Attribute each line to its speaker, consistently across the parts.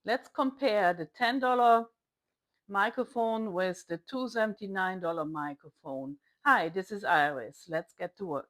Speaker 1: Let's compare the $10 microphone with the $279 microphone. Hi, this is Iris. Let's get to work.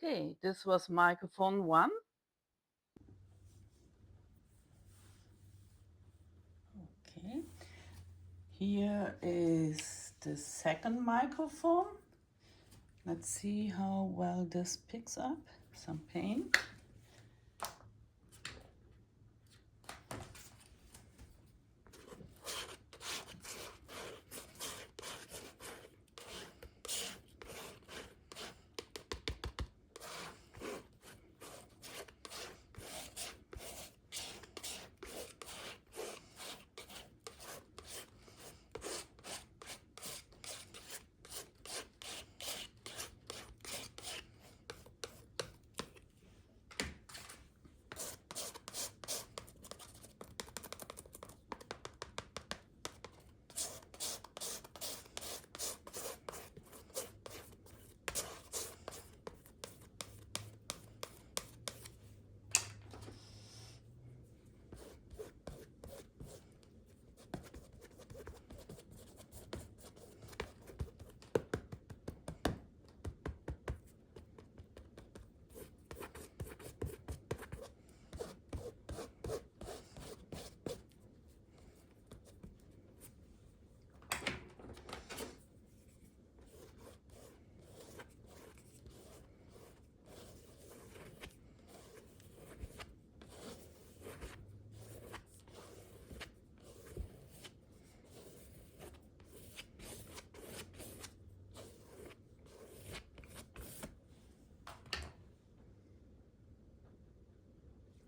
Speaker 1: Okay, this was microphone 1. Okay, here is the second microphone. Let's see how well this picks up. Some paint.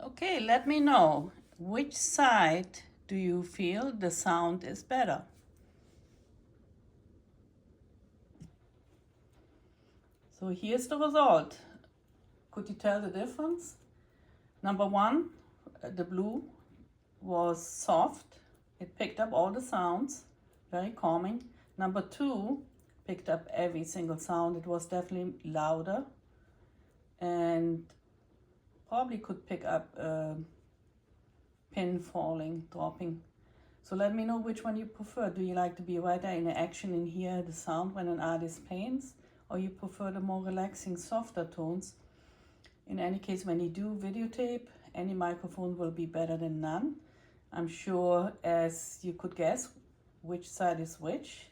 Speaker 1: Okay, let me know, which side do you feel the sound is better? So here's the result. Could you tell the difference? Number 1, the blue was soft. It picked up all the sounds, very calming. Number 2 picked up every single sound. It was definitely louder and probably could pick up a pin falling, dropping. So let me know which one you prefer. Do you like to be right there in the action and hear the sound when an artist paints? Or you prefer the more relaxing, softer tones? In any case, when you do videotape, any microphone will be better than none. I'm sure, as you could guess, which side is which.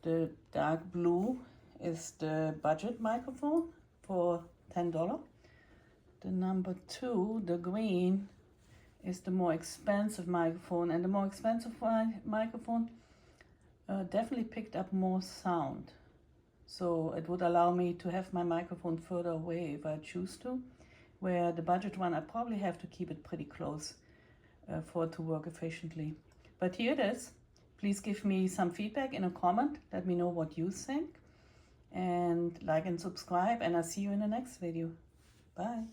Speaker 1: The dark blue is the budget microphone for $10. The number 2, the green, is the more expensive microphone, and the more expensive microphone definitely picked up more sound. So it would allow me to have my microphone further away if I choose to, where the budget one, I probably have to keep it pretty close for it to work efficiently. But here it is. Please give me some feedback in a comment. Let me know what you think. And like and subscribe, and I'll see you in the next video. Bye.